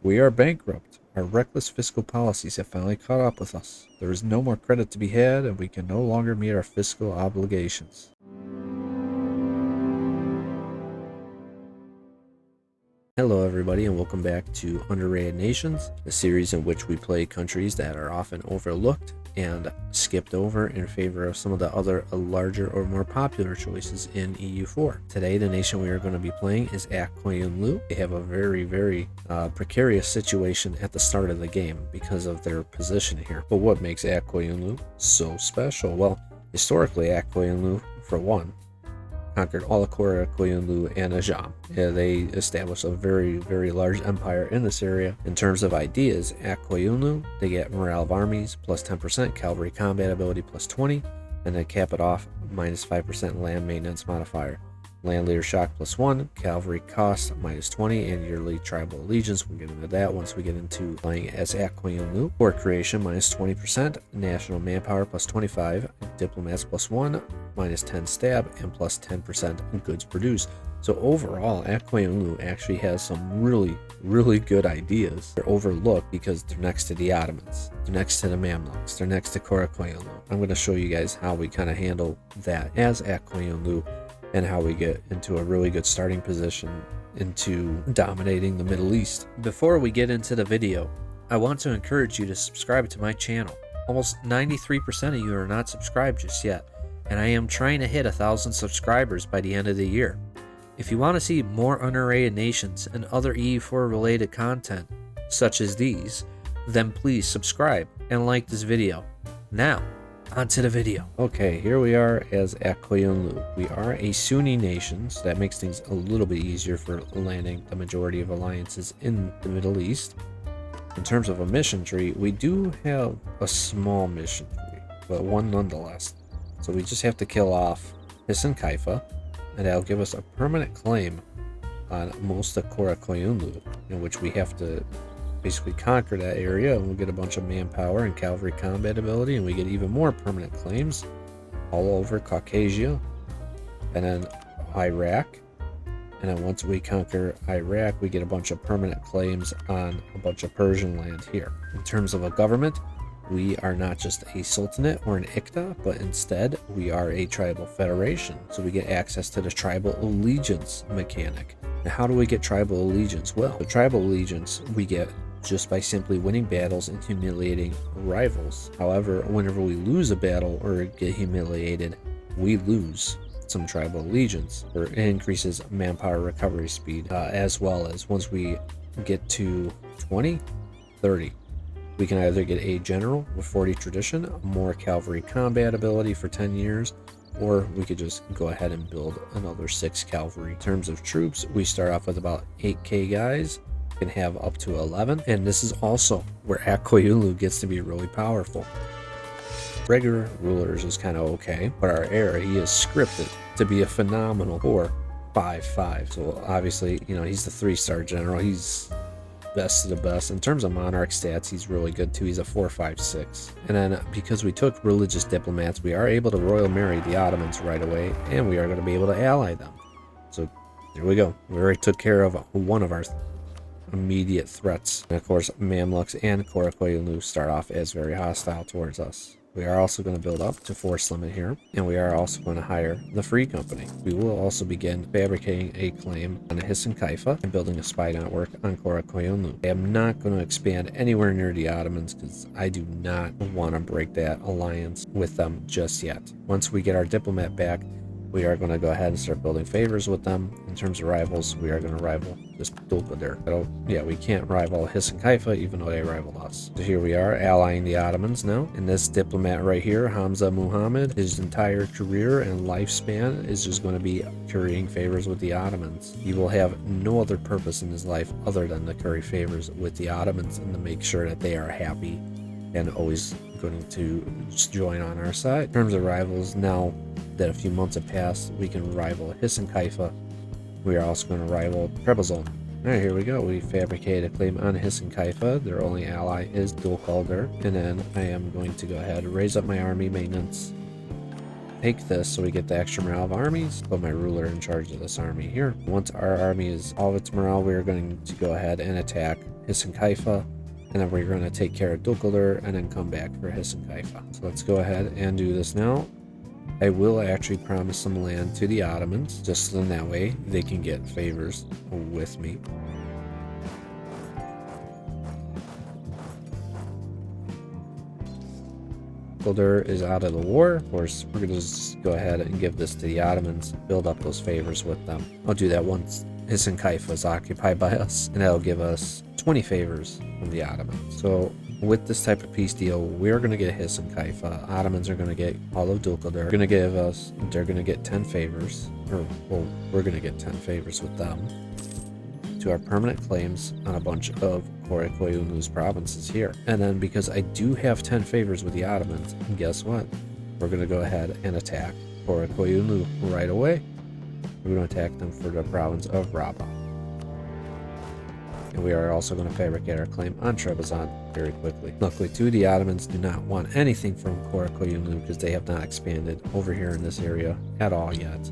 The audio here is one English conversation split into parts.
We are bankrupt. Our reckless fiscal policies have finally caught up with us. There is no more credit to be had, and we can no longer meet our fiscal obligations. Hello everybody, and welcome back to Underrated Nations, a series in which we play countries that are often overlooked and skipped over in favor of some of the other larger or more popular choices in EU4. Today, the nation we are going to be playing is Eu4 1.33. They have a very precarious situation at the start of the game because of their position here. But what makes Eu4 1.33 so special? Well, historically, Eu4 1.33, for one, conquered all of Qara Qoyunlu and Ajam. They established a very large empire in this area. In terms of ideas, at Qoyunlu, they get morale of armies plus 10%, cavalry combat ability plus 20, and then cap it off minus 5% land maintenance modifier. Land leader shock plus 1, cavalry cost minus 20, and yearly tribal allegiance. We'll get into that once we get into playing as Eu4 1.33. Port creation minus 20%, national manpower plus 25, diplomats plus 1, minus 10 stab, and plus 10% goods produced. So overall, Eu4 1.33 actually has some really good ideas. They're overlooked because they're next to the Ottomans, they're next to the Mamluks, they're next to Qara Qoyunlu. I'm going to show you guys how we kind of handle that as Eu4 1.33, and how we get into a really good starting position into dominating the Middle East. Before we get into the video, I want to encourage you to subscribe to my channel. Almost 93% of you are not subscribed just yet, and I am trying to hit 1,000 subscribers by the end of the year. If you want to see more Underrated Nations and other EU4 related content, such as these, then please subscribe and like this video. Now, onto the video. Okay, here we are as Eu4 1.33. We are a Sunni nation, so that makes things a little bit easier for landing the majority of alliances in the Middle East. In terms of a mission tree, we do have a small mission tree, but one nonetheless. So we just have to kill off Hisn Kaifa, and that'll give us a permanent claim on most of Qara Qoyunlu, in which we have to basically conquer that area, and we'll get a bunch of manpower and cavalry combat ability, and we get even more permanent claims all over Caucasia and then Iraq. And then once we conquer Iraq, we get a bunch of permanent claims on a bunch of Persian land here. In terms of a government, we are not just a sultanate or an ikta, but instead we are a tribal federation. So we get access to the tribal allegiance mechanic. Now, how do we get tribal allegiance? Well, the tribal allegiance we get just by simply winning battles and humiliating rivals. However, whenever we lose a battle or get humiliated, we lose some tribal allegiance, or it increases manpower recovery speed, as well as once we get to 20, 30, we can either get a general with 40 tradition, more cavalry combat ability for 10 years, or we could just go ahead and build another 6 cavalry. In terms of troops, we start off with about 8k guys, can have up to 11, and this is also where Eu4 1.33 gets to be really powerful. Regular rulers is kind of okay, but our heir, he is scripted to be a phenomenal 4-5-5. So obviously, you know, he's the 3-star general. He's best of the best. In terms of monarch stats, he's really good too. He's a 4-5-6. And then because we took religious diplomats, we are able to royal marry the Ottomans right away, and we are going to be able to ally them. So there we go. We already took care of one of our immediate threats. And of course, Mamluks and Qara Qoyunlu start off as very hostile towards us. We are also going to build up to force limit here, and we are also going to hire the Free Company. We will also begin fabricating a claim on Hisn Kaifa and building a spy network on Qara Qoyunlu. I am not going to expand anywhere near the Ottomans because I do not want to break that alliance with them just yet. Once we get our diplomat back, we are going to go ahead and start building favors with them. In terms of rivals, we are going to rival this Dulkadir. So yeah, we can't rival Hisn Kaifa even though they rival us. So here we are allying the Ottomans now. And this diplomat right here, Hamza Muhammad, his entire career and lifespan is just going to be currying favors with the Ottomans. He will have no other purpose in his life other than to curry favors with the Ottomans and to make sure that they are happy and always going to join on our side. In terms of rivals, now that a few months have passed, we can rival Hisn Kaifa. We are also going to rival Trebizond. Alright, here we go. We fabricated a claim on Hisn Kaifa. Their only ally is Dulkaldir. And then I am going to go ahead and raise up my army maintenance. Take this so we get the extra morale of armies. Put my ruler in charge of this army here. Once our army is all of its morale, we are going to go ahead and attack Kaifa, and then we're going to take care of Dulkadar and then come back for Kaifa. So let's go ahead and do this now. I will actually promise some land to the Ottomans, just so that way they can get favors with me. Dulkadar is out of the war. Of course, we're going to just go ahead and give this to the Ottomans, build up those favors with them. I'll do that once Kaifa is occupied by us, and that'll give us 20 favors from the Ottomans. So with this type of peace deal, we're going to get Kaifa. Ottomans are going to get all of Dulkadar. They're going to get 10 favors, or well, we're going to get 10 favors with them to our permanent claims on a bunch of Qara Qoyunlu's provinces here. And then because I do have 10 favors with the Ottomans, guess what? We're going to go ahead and attack Qara Qoyunlu right away. We're going to attack them for the province of Rabba. And we are also going to fabricate our claim on Trebizond very quickly. Luckily too, the Ottomans do not want anything from Qara Qoyunlu because they have not expanded over here in this area at all yet.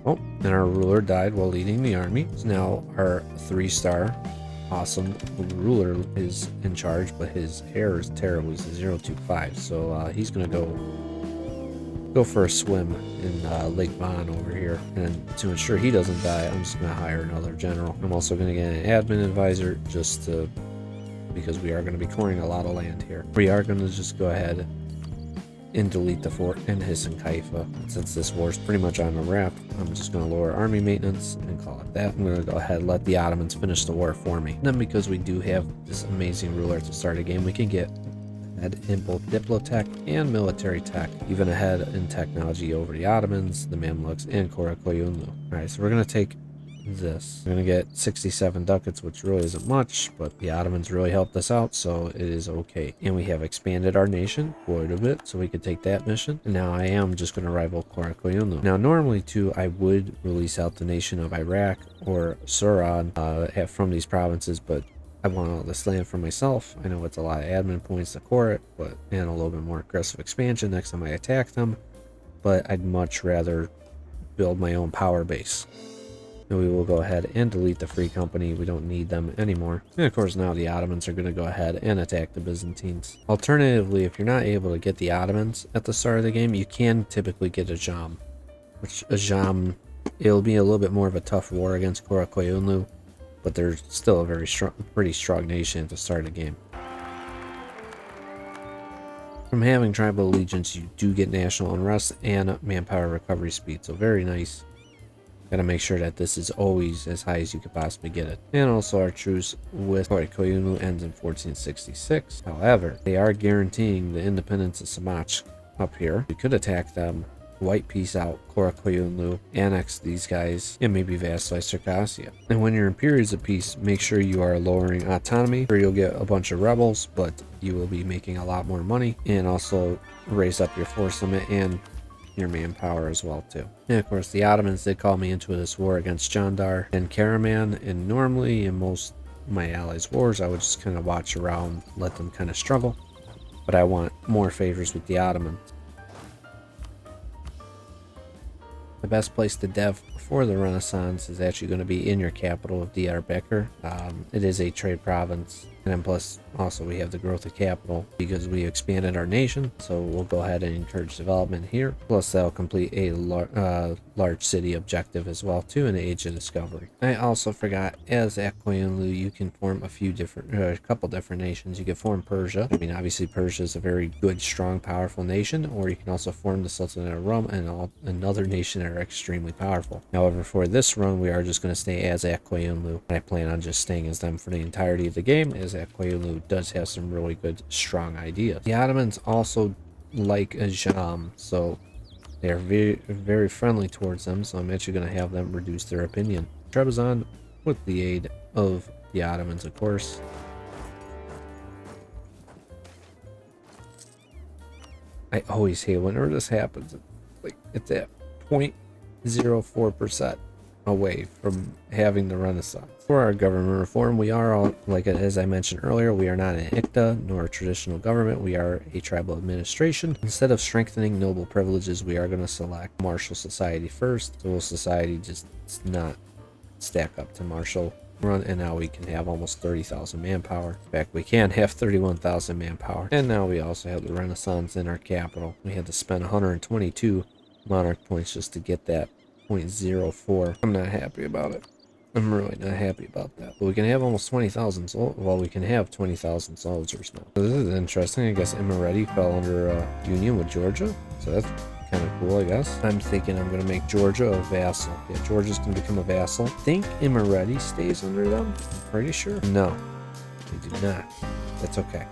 Oh, and our ruler died while leading the army. So now our 3-star awesome ruler is in charge, but his heir is terrible. He's a 025, so he's going to go for a swim in Lake Van over here. And to ensure he doesn't die, I'm just going to hire another general. I'm also going to get an admin advisor because we are going to be clearing a lot of land here. We are going to just go ahead and delete the fort in Kaifa. Since this war is pretty much on a wrap, I'm just going to lower army maintenance and call it that. I'm going to go ahead and let the Ottomans finish the war for me. And then because we do have this amazing ruler to start a game, we can get ahead in both diplotech and military tech, even ahead in technology over the Ottomans, the Mamluks, and Qara Qoyunlu. Alright, so we're going to take this. We're going to get 67 ducats, which really isn't much, but the Ottomans really helped us out, so it is okay. And we have expanded our nation quite a bit, so we could take that mission. And now I am just going to rival Qara Qoyunlu. Now normally too, I would release out the nation of Iraq or Suran from these provinces, but I want all this land for myself. I know it's a lot of admin points to core it, and a little bit more aggressive expansion next time I attack them, but I'd much rather build my own power base. And we will go ahead and delete the Free Company. We don't need them anymore. And of course now the Ottomans are going to go ahead and attack the Byzantines. Alternatively, if you're not able to get the Ottomans at the start of the game, you can typically get a Jam. It'll be a little bit more of a tough war against Qara Qoyunlu, but they're still a pretty strong nation at the start of the game. From having tribal allegiance, you do get national unrest and manpower recovery speed, so very nice. Gotta make sure that this is always as high as you could possibly get it. And also our truce with Qara Qoyunlu ends in 1466. However, they are guaranteeing the independence of Samach up here. We could attack them, white peace out Qara Qoyunlu, annex these guys, and maybe vassalize Circassia. And when you're in periods of peace, make sure you are lowering autonomy, or you'll get a bunch of rebels, but you will be making a lot more money, and also raise up your force limit and your manpower as well too. And of course the Ottomans did call me into this war against Jandar and Karaman, and normally in most of my allies wars I would just kind of watch around, let them kind of struggle, but I want more favors with the Ottomans. The best place to dev for the Renaissance is actually going to be in your capital of Diyarbakir. It is a trade province, and then plus also we have the growth of capital because we expanded our nation, so we'll go ahead and encourage development here. Plus that'll complete a large city objective as well too in the Age of Discovery. I also forgot, as at Qoyunlu, you can form a couple different nations. You can form Persia. I mean, obviously Persia is a very good, strong, powerful nation, or you can also form the Sultanate of Rum and another nation that are extremely powerful. However, for this run, we are just going to stay as at Qoyunlu, and I plan on just staying as them for the entirety of the game, as at Qoyunlu does have some really good, strong ideas. The Ottomans also like Ajam, so they're very, very friendly towards them, so I'm actually going to have them reduce their opinion. Trebizond, with the aid of the Ottomans, of course. I always hate whenever this happens. Like, it's at 0.04% away from having the Renaissance. For our government reform, we are all, like as I mentioned earlier, we are not an ICTA nor a traditional government. We are a tribal administration. Instead of strengthening noble privileges, we are going to select martial society first. Civil society just it's stack up to martial run, and now we can have almost 30,000 manpower. In fact, we can have 31,000 manpower. And now we also have the Renaissance in our capital. We had to spend 122 monarch points just to get that 0.04. I'm not happy about it. I'm really not happy about that. But we can have almost 20,000 soldiers. Well, we can have 20,000 soldiers now. So this is interesting. I guess Imereti fell under union with Georgia. So that's kind of cool, I guess. I'm thinking I'm going to make Georgia a vassal. Yeah, Georgia's going to become a vassal. I think Imereti stays under them. I'm pretty sure. No, they do not. That's okay.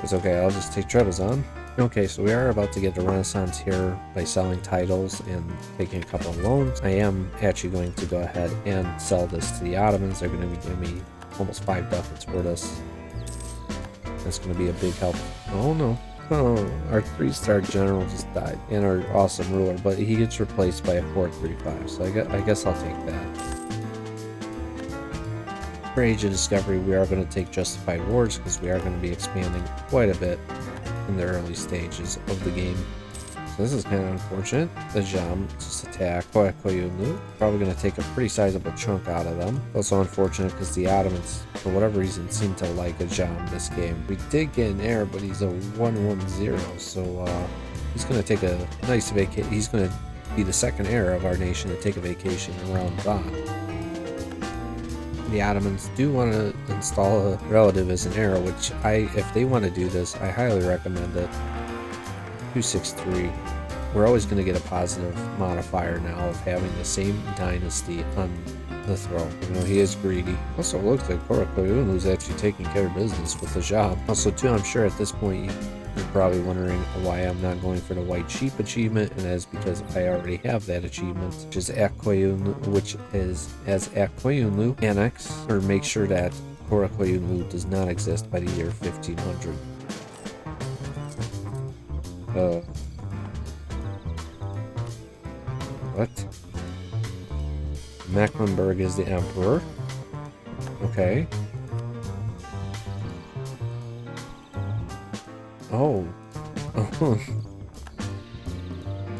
It's okay. I'll just take Trebizond. Okay, so we are about to get the Renaissance here by selling titles and taking a couple of loans. I am actually going to go ahead and sell this to the Ottomans. They're going to be giving me almost 5 ducats for this. That's going to be a big help. Oh no. Oh, our 3-star general just died. And our awesome ruler, but he gets replaced by a 435. So I guess I'll take that. For Age of Discovery, we are going to take Justified Wars because we are going to be expanding quite a bit in the early stages of the game. So this is kind of unfortunate. The Jam just attack Qara Qoyunlu. Probably going to take a pretty sizable chunk out of them. Also unfortunate because the Ottomans, for whatever reason, seem to like a Jam this game. We did get an heir, but he's a 110, so he's going to take a nice vacation. He's going to be the second heir of our nation to take a vacation around Bond. The Ottomans do want to install a relative as an heir, which if they want to do this, I highly recommend it. 263. We're always going to get a positive modifier now of having the same dynasty on the throne. You know, he is greedy. Also, it looks like Qara Qoyunlu is actually taking care of business with the job. Also, too, I'm sure at this point you're probably wondering why I'm not going for the white sheep achievement, and that is because I already have that achievement, which is at Qoyunlu annex, or make sure that Qara Qoyunlu does not exist by the year 1500. What? Mecklenburg is the emperor. Okay. Oh.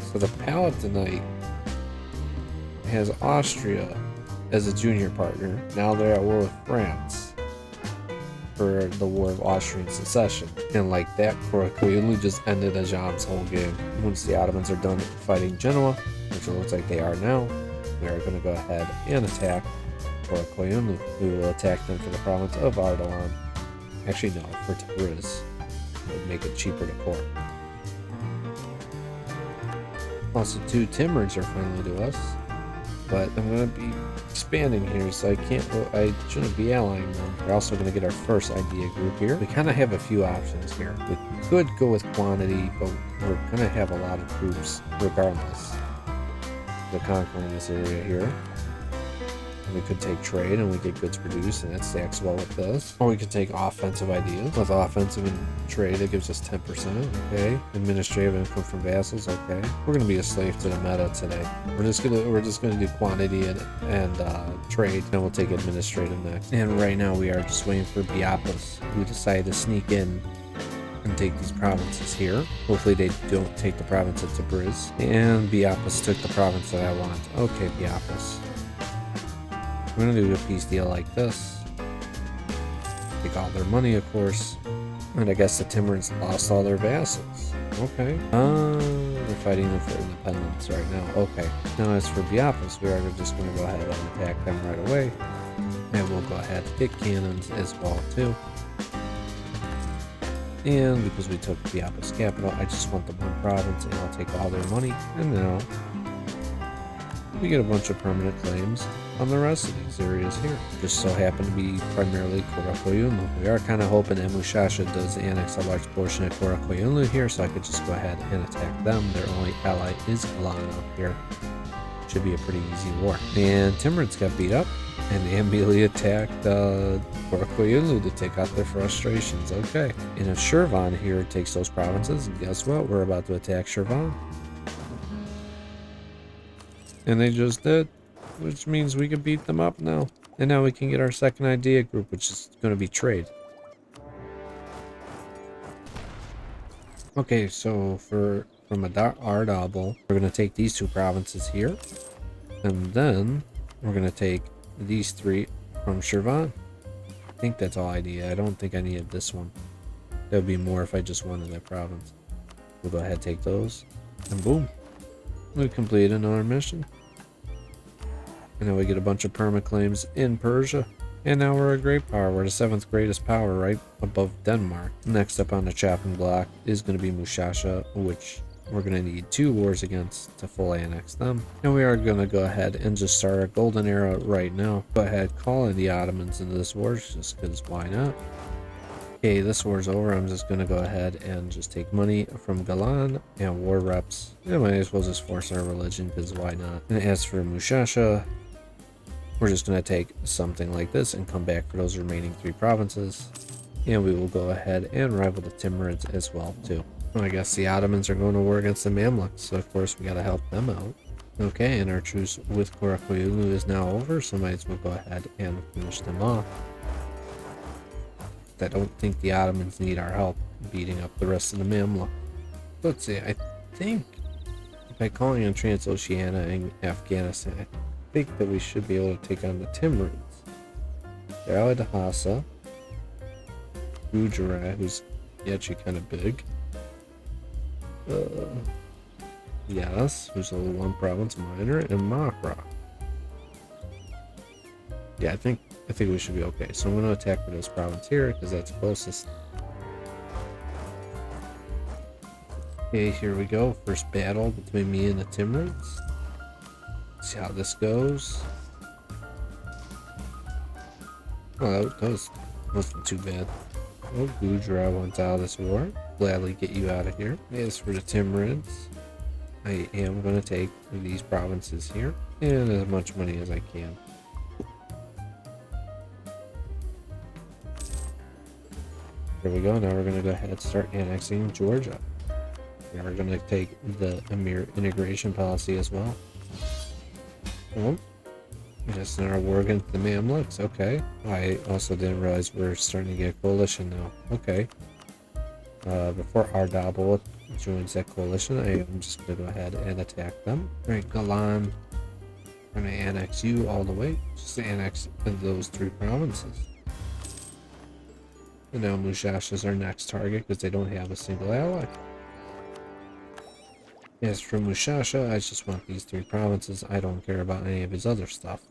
So the Palatinate has Austria as a junior partner. Now they're at war with France for the War of Austrian Succession. And like that, Qara Qoyunlu just ended Ajam's whole game. Once the Ottomans are done fighting Genoa, which it looks like they are now, we are going to go ahead and attack Qara Qoyunlu. We will attack them for the province of Ardalan. Actually, no, for Timurids. It would make it cheaper to core. Also, 2 Timurids are friendly to us, but I'm going to be expanding here, so I shouldn't be allying them. We're also going to get our first idea group here. We kind of have a few options here. We could go with quantity, but we're going to have a lot of troops regardless. The conquering this area here. We could take trade and we get goods produced, and that stacks well with this. Or we could take offensive ideas. With offensive and trade, it gives us 10%. Okay. Administrative income from vassals. Okay. We're gonna be a slave to the meta today. We're just gonna do quantity and trade, and we'll take administrative next. And right now we are just waiting for Biapos, who decided to sneak in and take these provinces here. Hopefully they don't take the province of Tabriz. And Biapos took the province that I want. Okay, Biapos. We're gonna do a peace deal like this. Take all their money, of course. And I guess the Timurids lost all their vassals. Okay. They're fighting them for independence right now. Okay. Now as for Biapos, we are just gonna go ahead and attack them right away. And we'll go ahead and get cannons as well too. And because we took Biapos capital, I just want the one province and I'll take all their money. And now we get a bunch of permanent claims on the rest of these areas here. Just so happen to be primarily Qara Qoyunlu. We are kind of hoping that Mushasha does annex a large portion of Qara Qoyunlu here, so I could just go ahead and attack them. Their only ally is Kalana here. Should be a pretty easy war. And Timurids got beat up, and they immediately attacked Qara Qoyunlu to take out their frustrations. Okay. And if Shirvan here takes those provinces, guess what? We're about to attack Shirvan. And they just did, which means we can beat them up now. And now we can get our second idea group, which is going to be trade. Okay, so from Ardabal, we're going to take these 2 provinces here. And then we're going to take these 3 from Shirvan. I think that's all I need. I don't think I needed this one. That would be more if I just wanted that province. We'll go ahead and take those. And boom. We completed another mission. And now we get a bunch of permaclaims in Persia. And now we're a great power. We're the 7th greatest power, right above Denmark. Next up on the chopping block is going to be Mushasha, which we're going to need 2 wars against to full annex them. And we are going to go ahead and just start a golden era right now. Go ahead, call in the Ottomans into this war, just because why not? Okay, this war's over. I'm just going to go ahead and just take money from Galan and war reps. I might as well just force our religion, because why not? And as for Mushasha, we're just going to take something like this and come back for those remaining 3 provinces. And we will go ahead and rival the Timurids as well, too. Well, I guess the Ottomans are going to war against the Mamluks, so of course we got to help them out. Okay, and our truce with Qara Qoyunlu is now over, so might as well go ahead and finish them off. I don't think the Ottomans need our help beating up the rest of the Mamluk. Let's see, I think by calling on Transoceania and Afghanistan, I think that we should be able to take on the Timurids. They're allied to Hassa, Gujarat, who's actually kind of big. Yes, who's a 1 province minor, and Makra. Yeah, I think we should be okay. So I'm going to attack for this province here because that's closest. Okay, here we go. First battle between me and the Timurids. See how this goes. Oh, that wasn't too bad. Oh, Gujarat wants out of this war. Gladly get you out of here. As for the Timurids, I am going to take these provinces here and as much money as I can. There we go. Now we're going to go ahead and start annexing Georgia. Now we're going to take the Emir integration policy as well. Oh, just in our war against the Mamluks. Okay. I also didn't realize we're starting to get a coalition now. Okay. Before Ardabal joins that coalition, I am just going to go ahead and attack them. Alright, Galan. I'm going to annex you all the way. Just annex those 3 provinces. And now Mushasha is our next target because they don't have a single ally. As for Mushasha, I just want these 3 provinces. I don't care about any of his other stuff.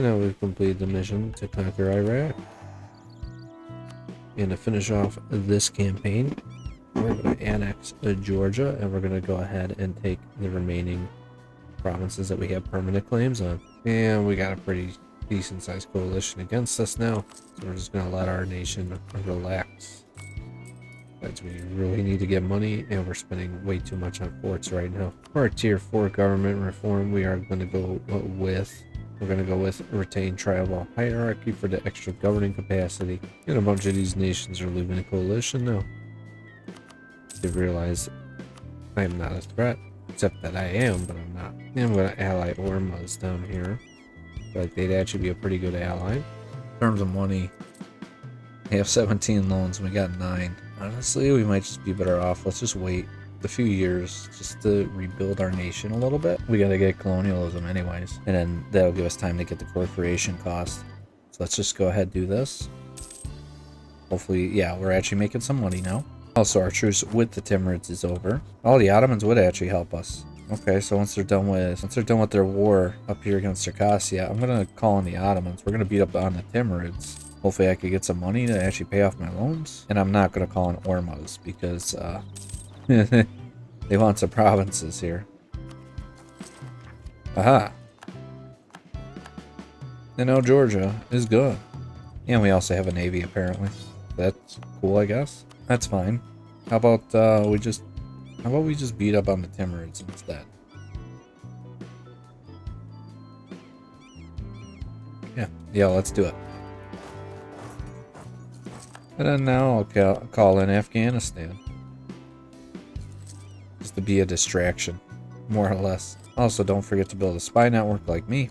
And now we've completed the mission to conquer Iraq. And to finish off this campaign, we're going to annex Georgia, and we're going to go ahead and take the remaining provinces that we have permanent claims on. And we got a pretty decent sized coalition against us now, so we're just going to let our nation relax. But we really need to get money, and we're spending way too much on forts right now. For our tier 4 government reform, we are going to go with retain tribal hierarchy for the extra governing capacity. And a bunch of these nations are leaving the coalition now. They realize I am not a threat, except that I am, but I'm not. And I'm going to ally Ormuz down here. Like they'd actually be a pretty good ally. In terms of money, we have 17 loans, we got 9. Honestly, we might just be better off. Let's just wait a few years just to rebuild our nation a little bit. We gotta get colonialism anyways, and then that'll give us time to get the corporation cost. So let's just go ahead and do this. Hopefully, yeah, we're actually making some money now. Also, our truce with the Timurids is over. Oh, the Ottomans would actually help us. Okay, so once they're done with their war up here against Circassia, I'm gonna call in the Ottomans. We're gonna beat up on the Timurids. Hopefully I could get some money to actually pay off my loans. And I'm not gonna call in Ormuz because they want some provinces here. Aha. And now Georgia is good. And we also have a navy apparently. That's cool, I guess. That's fine. How about we just beat up on the Timurids instead? Yeah, let's do it. And then now I'll call in Afghanistan. Just to be a distraction, more or less. Also, don't forget to build a spy network like me.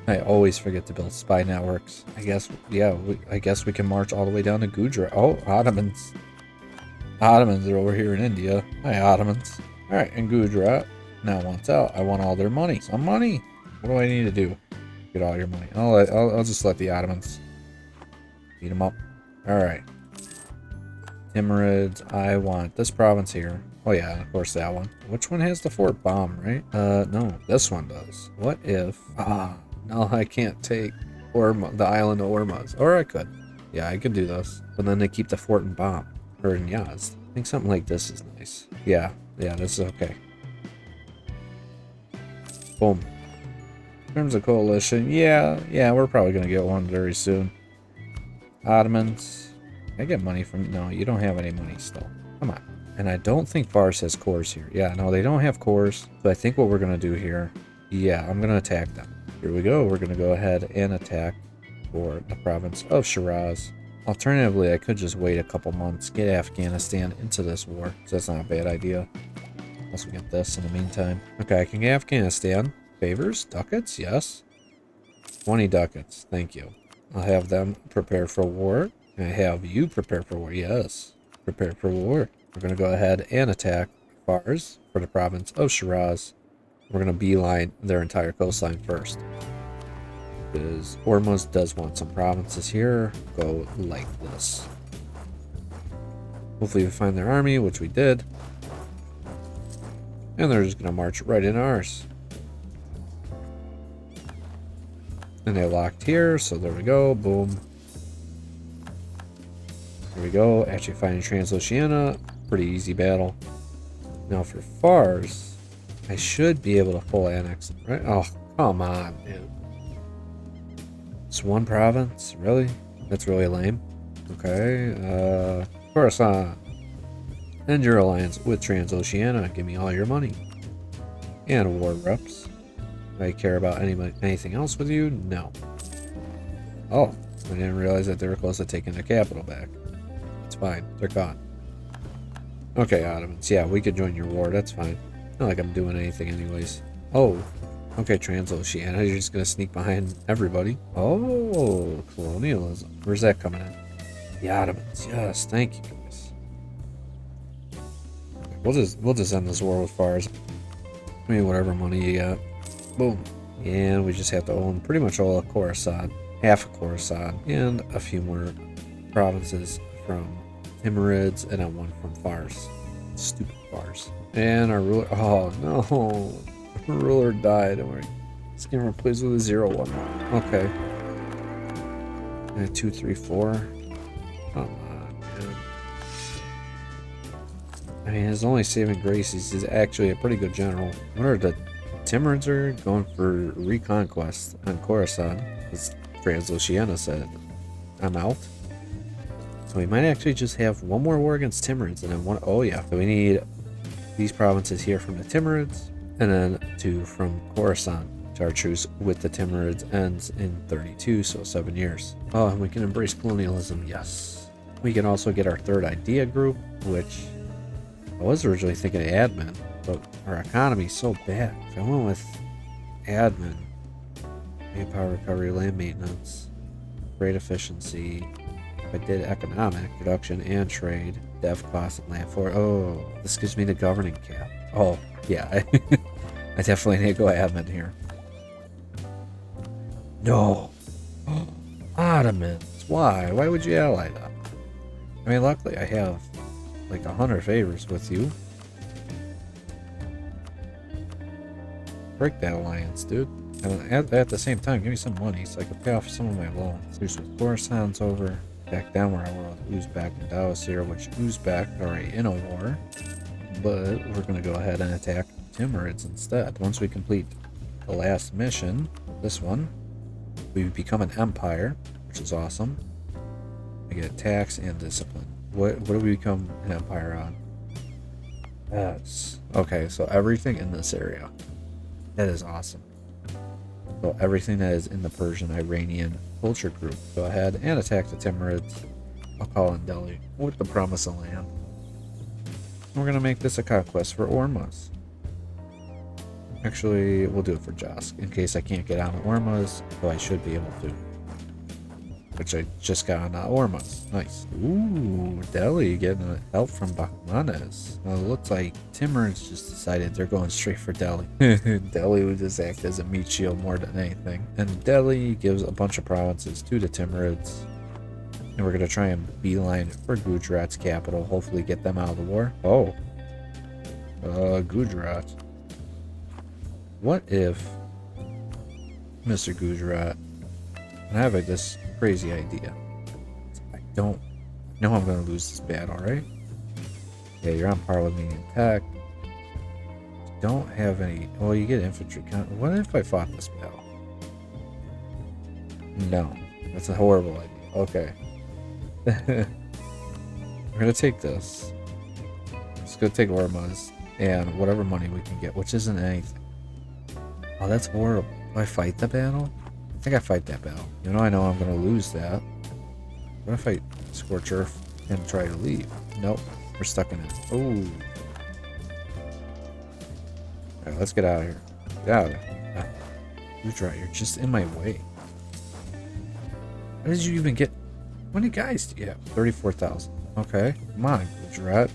I always forget to build spy networks. I guess, yeah, I guess we can march all the way down to Gujarat. Oh, Ottomans. Ottomans are over here in India. Hi, Ottomans. Alright, and Gujarat now wants out. I want all their money. Some money. What do I need to do? Get all your money. I'll just let the Ottomans beat them up. All right. Timurids. I want this province here. Oh yeah, of course that one. Which one has the fort bomb, right? No, this one does. What if? No, I can't take the island of Ormuz, or I could. Yeah, I could do this, but then they keep the fort in bomb or in Yazd. I think something like this is nice. Yeah, this is okay. Boom. In terms of coalition, yeah, we're probably gonna get one very soon. Ottomans. I get money from... No, you don't have any money still. Come on. And I don't think Fars has cores here. Yeah, no, they don't have cores. So I think what we're going to do here... Yeah, I'm going to attack them. Here we go. We're going to go ahead and attack for the province of Shiraz. Alternatively, I could just wait a couple months, get Afghanistan into this war. So that's not a bad idea. Unless we get this in the meantime. Okay, I can get Afghanistan. Favors? Ducats? Yes. 20 ducats. Thank you. I'll have them prepare for war. I have you prepare for war. Yes. Prepare for war. We're going to go ahead and attack Fars for the province of Shiraz. We're going to beeline their entire coastline first. Because Hormuz does want some provinces here. Go like this. Hopefully we find their army, which we did. And they're just going to march right in ours. And they locked here, so there we go. Boom. There we go. Actually finding Transoceania. Pretty easy battle. Now for Fars, I should be able to full annex them, right? Oh, come on, man. It's one province? Really? That's really lame. Okay. Khorasan. End your alliance with Transoceania. Give me all your money. And war reps. Do I care about anything else with you? No. Oh, I didn't realize that they were close to taking the capital back. It's fine. They're gone. Okay, Ottomans. Yeah, we could join your war. That's fine. Not like I'm doing anything anyways. Oh. Okay, Transoceania. You're just going to sneak behind everybody. Oh, colonialism. Where's that coming in? The Ottomans. Yes, thank you, guys. We'll just end this war with Fars. I mean, whatever money you got. Boom. And we just have to own pretty much all of Khorasan. Half of Khorasan. And a few more provinces from Timurids, and then one from Fars. Stupid Fars. And our ruler... Oh, no. Our ruler died. It's getting replaced with a 0-1. Okay. And 2, 3, 4. Come on, man. I mean, his only saving grace is he's actually a pretty good general. What are the Timurids are going for reconquest on Khorasan? As Transoceania said, I'm out. So we might actually just have one more war against Timurids and then one... Oh yeah, so we need these provinces here from the Timurids and then 2 from Khorasan. Our truce with the Timurids ends in 32, so 7 years. Oh, and we can embrace colonialism, yes. We can also get our third idea group, which I was originally thinking admin, but our economy is so bad. If I went with admin, manpower recovery, land maintenance, trade efficiency, if I did economic, production and trade, dev cost and land for... Oh, this gives me the governing cap. Oh, yeah. I definitely need to go admin here. No. Ottomans. Why? Why would you ally them? I mean, luckily I have like 100 favors with you. Break that alliance, dude. And at the same time, give me some money so I can pay off some of my loans. Here's with Khorasan's over. Back down where I were with Uzbek and Dawas here, which Uzbek are already in a war. But we're going to go ahead and attack Timurids instead. Once we complete the last mission, this one, we become an empire, which is awesome. We get tax and discipline. What do we become an empire on? Yes. Okay, so everything in this area. That is awesome. So everything that is in the Persian Iranian culture group. Go ahead and attack the Timurids. I'll call in Delhi with the promise of land. We're going to make this a conquest for Ormuz. Actually, we'll do it for Josk in case I can't get on Ormuz, though I should be able to. which I just got on Ormuz. Nice. Ooh, Delhi getting help from Bakhmanes. Well, it looks like Timurids just decided they're going straight for Delhi. Delhi would just act as a meat shield more than anything. And Delhi gives a bunch of provinces to the Timurids. And we're going to try and beeline for Gujarat's capital. Hopefully get them out of the war. Oh. Gujarat. What if Mr. Gujarat, I have this crazy idea. I don't know I'm going to lose this battle, right? Yeah, you're on par with me in tech. Don't have any. Well, you get infantry. What if I fought this battle? No, that's a horrible idea. Okay. We're going to take this. Let's go take Ormuz and whatever money we can get, which isn't anything. Oh, that's horrible. Do I fight the battle? I think I fight that battle. You know, I know I'm going to lose that. What if I scorch earth and try to leave? Nope. We're stuck in it. Oh. Alright, let's get out of here. Get out of there. Gujarat, you're just in my way. How did you even get... How many guys do you have? 34,000. Okay. Come on, Gujarat.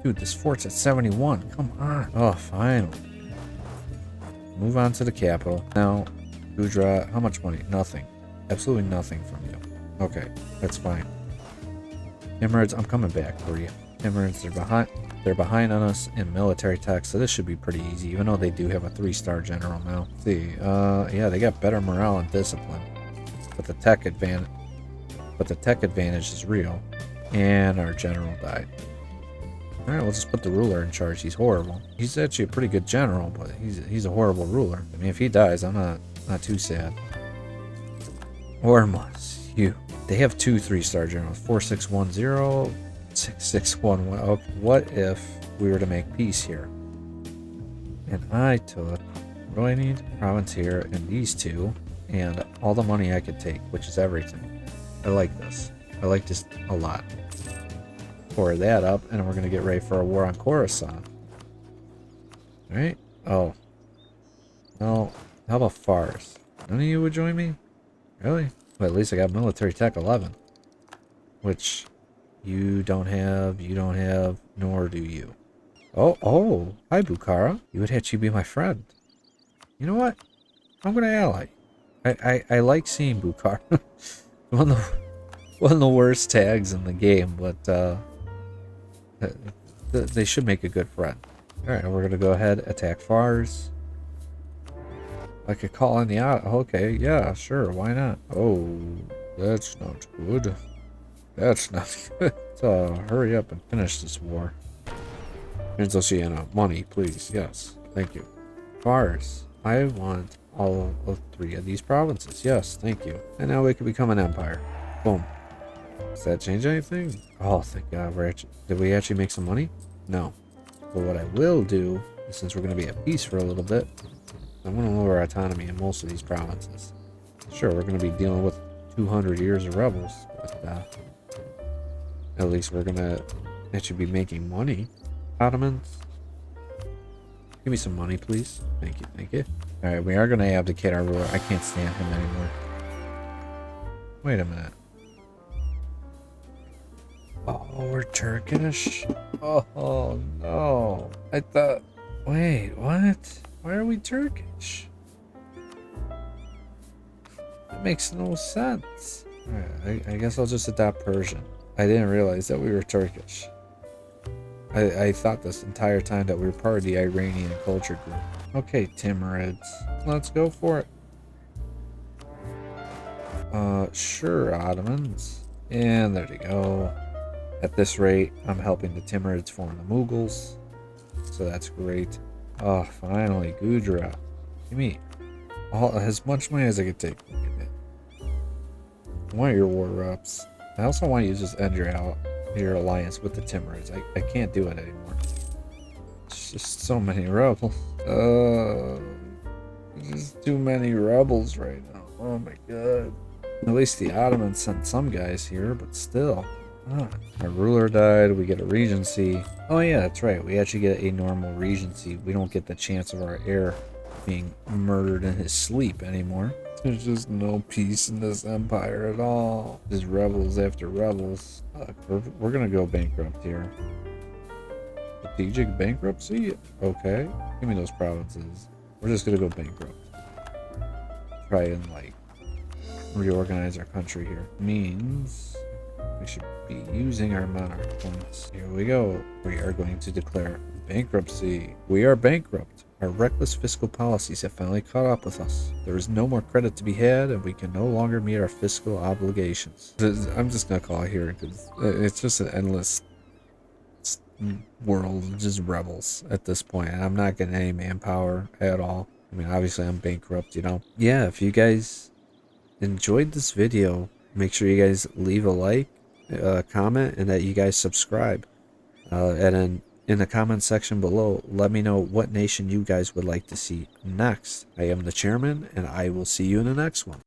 Dude, this fort's at 71. Come on. Oh, finally. Move on to the capital. Now, Gujarat, how much money? Nothing. Absolutely nothing from you. Okay, that's fine. Timurids, I'm coming back for you. Timurids, they're behind on us in military tech, so this should be pretty easy, even though they do have a 3-star general now. Let's see, yeah, they got better morale and discipline. But the tech advantage is real. And our general died. Alright, we'll just put the ruler in charge. He's horrible. He's actually a pretty good general, but he's a horrible ruler. I mean, if he dies, I'm not too sad. Ormuz, you. They have 2 3-star generals. 4610, 6611. Okay, what if we were to make peace here? And I took, what do I need? Province here and these 2. And all the money I could take, which is everything. I like this. I like this a lot. Pour that up, and we're going to get ready for a war on Khorasan. Alright? Oh. No. How about Fars? None of you would join me? Really? Well, at least I got military tech 11. Which you don't have, nor do you. Oh. Hi, Bukhara. You would actually be my friend. You know what? I'm going to ally. I like seeing Bukhara. one of the worst tags in the game, but they should make a good friend. Alright, we're going to go ahead, attack Fars. I could call in the out. Okay, yeah, sure, why not? Oh, that's not good. That's not good. So, hurry up and finish this war. Oceania, money, please. Yes, thank you. Fars, I want all of 3 of these provinces. Yes, thank you. And now we can become an empire. Boom. Does that change anything? Oh, thank God. Did we actually make some money? No. But what I will do, since we're going to be at peace for a little bit, I'm going to lower autonomy in most of these provinces. Sure, we're going to be dealing with 200 years of rebels, but at least we're going to actually be making money. Ottomans, give me some money, please. Thank you, thank you. Alright, we are going to abdicate our ruler. I can't stand him anymore. Wait a minute. Oh, we're Turkish? Oh, no. I thought... Wait, what? Why are we Turkish? That makes no sense. Alright, I guess I'll just adopt Persian. I didn't realize that we were Turkish. I thought this entire time that we were part of the Iranian culture group. Okay, Timurids. Let's go for it. Sure, Ottomans. And there you go. At this rate, I'm helping the Timurids form the Mughals. So that's great. Oh, finally, Gujarat. Give me as much money as I could take. I want your war reps. I also want you to just end your alliance with the Timurids. I can't do it anymore. It's just so many rebels. Just too many rebels right now. Oh my god. At least the Ottomans sent some guys here, but still. Our ruler died. We get a regency. Oh yeah, that's right. We actually get a normal regency. We don't get the chance of our heir being murdered in his sleep anymore. There's just no peace in this empire at all. Just rebels after rebels. We're gonna go bankrupt here. Strategic bankruptcy? Okay. Give me those provinces. We're just gonna go bankrupt. Try and, like, reorganize our country here. Means we should be using our monarch points. Here we go. We are going to declare bankruptcy. We are bankrupt. Our reckless fiscal policies have finally caught up with us. There is no more credit to be had, and we can no longer meet our fiscal obligations. I'm just gonna call it here because it's just an endless world of just rebels at this point. And I'm not getting any manpower at all. I mean, obviously I'm bankrupt, you know. Yeah, if you guys enjoyed this video, make sure you guys leave a like, comment, and that you guys subscribe. And then in the comment section below, let me know what nation you guys would like to see next. I am the chairman, and I will see you in the next one.